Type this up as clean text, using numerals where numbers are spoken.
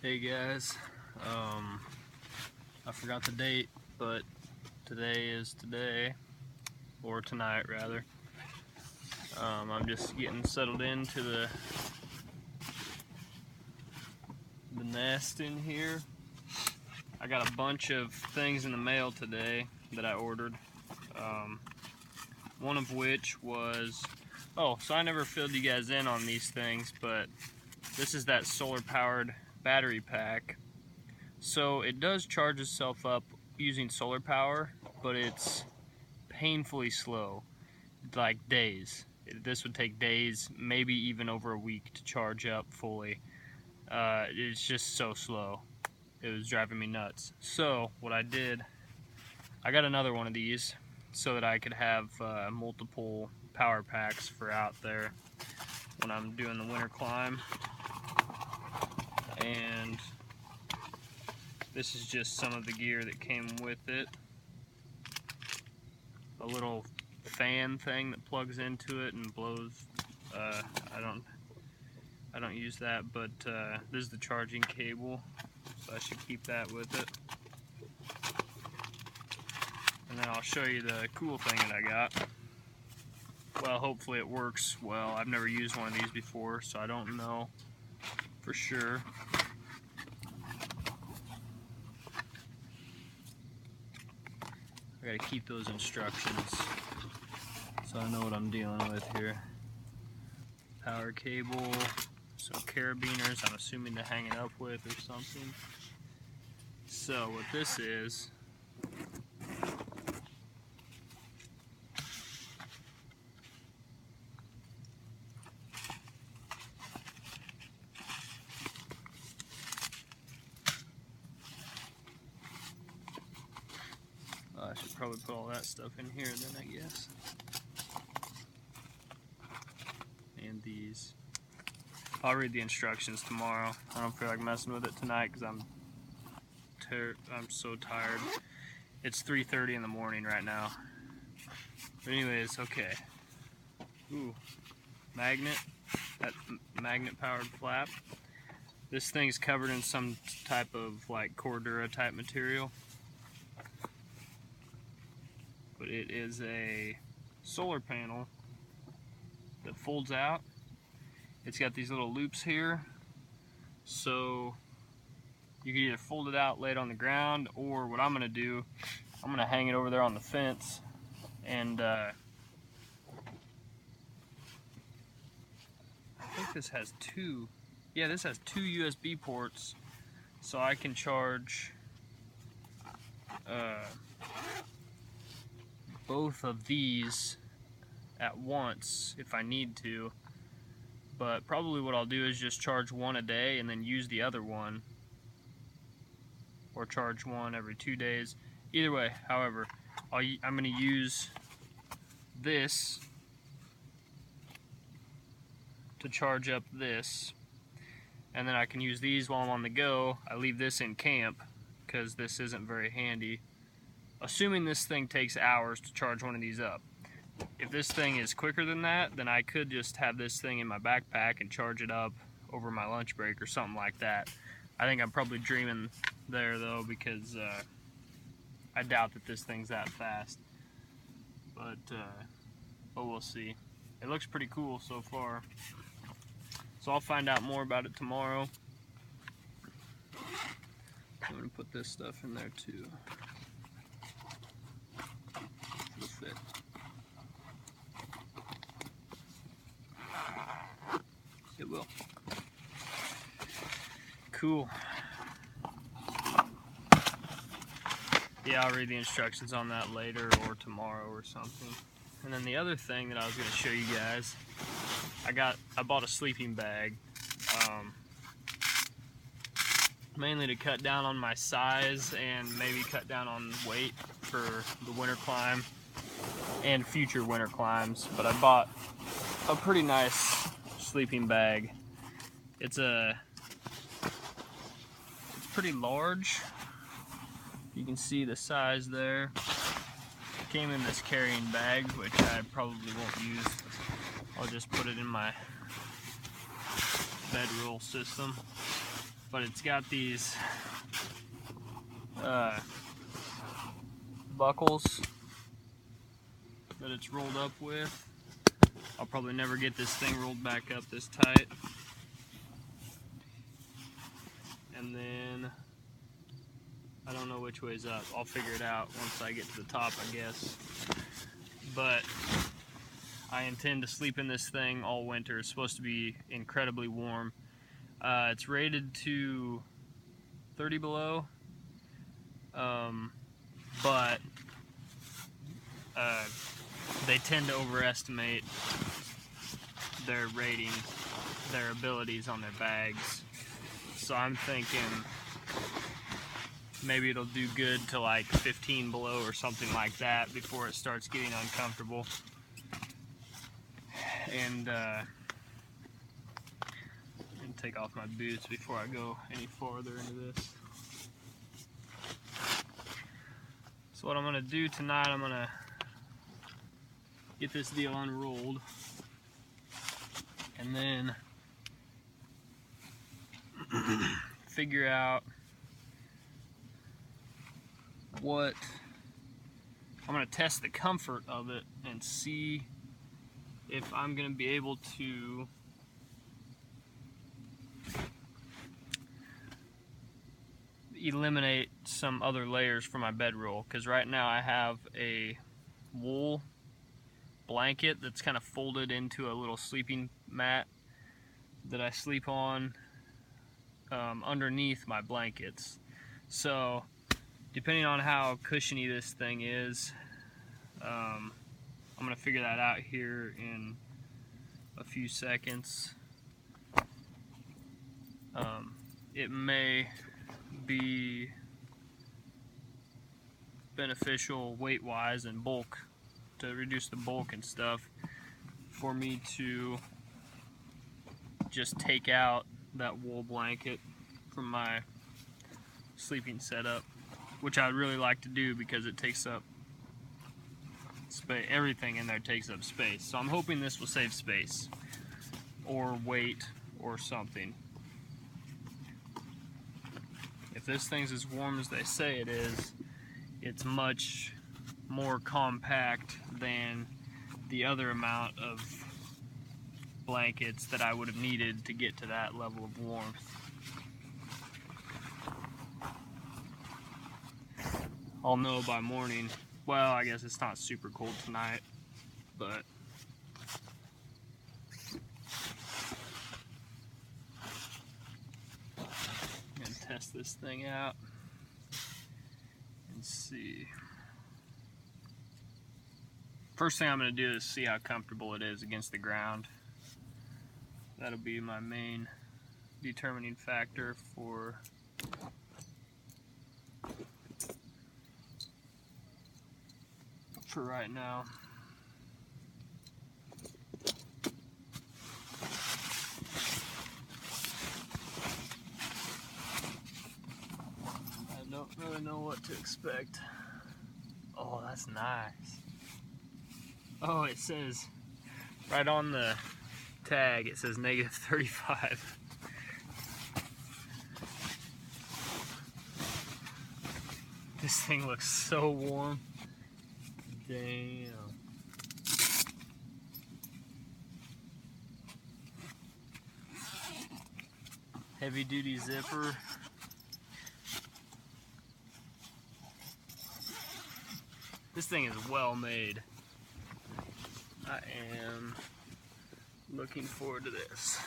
Hey guys, I forgot the date, but today is today, or tonight rather. I'm just getting settled into the nest in here. I got a bunch of things in the mail today that I ordered. One of which was, so I never filled you guys in on these things, but this is that solar powered battery pack. So it does charge itself up using solar power, but it's painfully slow, like days. This would take days, maybe even over a week to charge up fully. It's just so slow. It was driving me nuts. So what I did, I got another one of these so that I could have multiple power packs for out there when I'm doing the winter climb. And this is just some of the gear that came with it. A little fan thing that plugs into it and blows. I don't use that, but this is the charging cable, so I should keep that with it. And then I'll show you the cool thing that I got. Well, hopefully it works well. I've never used one of these before, so I don't know for sure. I gotta keep those instructions so I know what I'm dealing with here. Power cable, some carabiners, I'm assuming to hang it up with or something. So what this is, I should probably put all that stuff in here then, I guess. And these. I'll read the instructions tomorrow. I don't feel like messing with it tonight because I'm so tired. It's 3:30 in the morning right now. But anyways, okay. Ooh, magnet. That magnet powered flap. This thing's covered in some type of like Cordura type material. But it is a solar panel that folds out. It's got these little loops here, so you can either fold it out, lay it on the ground, or what I'm going to do, I'm going to hang it over there on the fence, and I think this has this has two USB ports, so I can charge both of these at once if I need to. But probably what I'll do is just charge one a day and then use the other one, or charge one every 2 days. Either way, however, I'm going to use this to charge up this, and then I can use these while I'm on the go. I leave this in camp because this isn't very handy. Assuming this thing takes hours to charge one of these up. If this thing is quicker than that, then I could just have this thing in my backpack and charge it up over my lunch break or something like that. I think I'm probably dreaming there though, because I doubt that this thing's that fast. But we'll see. It looks pretty cool so far. So I'll find out more about it tomorrow. I'm gonna put this stuff in there too. It'll fit. It will. Cool. Yeah, I'll read the instructions on that later or tomorrow or something. And then the other thing that I was going to show you guys, I bought a sleeping bag, mainly to cut down on my size and maybe cut down on weight for the winter climb and future winter climbs. But I bought a pretty nice sleeping bag. It's pretty large. You can see the size there. It came in this carrying bag, which I probably won't use. I'll just put it in my bedroll system. but it's got these buckles that it's rolled up with. I'll probably never get this thing rolled back up this tight. And then I don't know which way's up. I'll figure it out once I get to the top, I guess. But I intend to sleep in this thing all winter. It's supposed to be incredibly warm. It's rated to 30 below, but they tend to overestimate their ratings, their abilities on their bags. So I'm thinking maybe it'll do good to like 15 below or something like that before it starts getting uncomfortable. And take off my boots before I go any farther into this. So what I'm going to do tonight, I'm going to get this deal unrolled, and then figure out what I'm going to test the comfort of it and see if I'm going to be able to eliminate some other layers from my bedroll, because right now I have a wool blanket that's kind of folded into a little sleeping mat that I sleep on underneath my blankets. So depending on how cushiony this thing is, I'm going to figure that out here in a few seconds. It may be beneficial weight-wise and bulk, to reduce the bulk and stuff, for me to just take out that wool blanket from my sleeping setup, which I'd really like to do because it takes up space. Everything in there takes up space. So I'm hoping this will save space or weight or something. If this thing's as warm as they say it is, it's much more compact than the other amount of blankets that I would have needed to get to that level of warmth. I'll know by morning. Well, I guess it's not super cold tonight, but I'm gonna test this thing out and see. First thing I'm going to do is see how comfortable it is against the ground. That'll be my main determining factor for right now. I don't really know what to expect. Oh, that's nice. Oh, it says right on the tag, it says -35. This thing looks so warm. Damn. Heavy duty zipper. This thing is well made. I am looking forward to this.